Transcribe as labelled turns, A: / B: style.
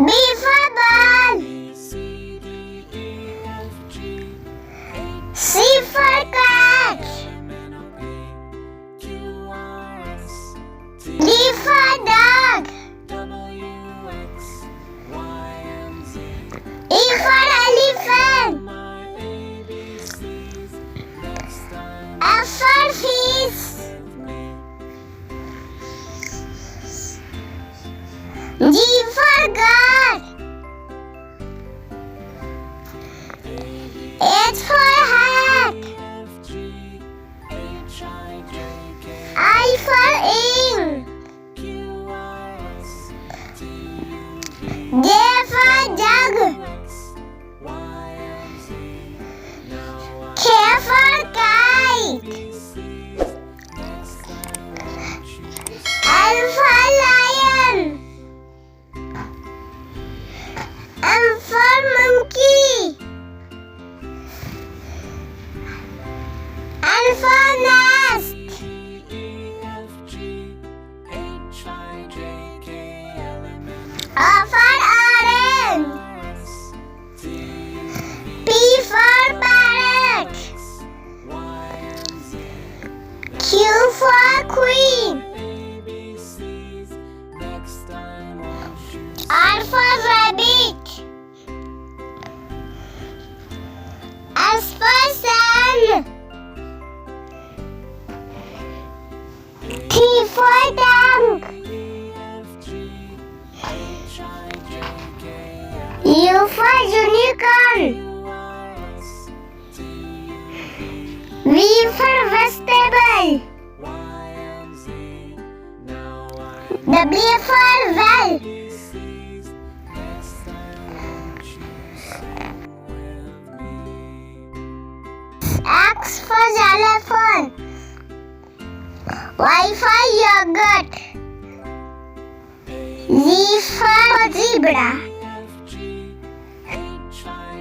A: B for ball. C for cat. D for dog. E for elephant. F for fish. G for God. H for hat. I for ink. J for jug. K for kite. L for lion. M for monkey. N for nest. O for orange. P for parrot. Q for queen. R for rabbit. S for sun. T for tank. U for unicorn. V for vegetable. W for well. X for xylophone. Y for yogurt. Z for zebra.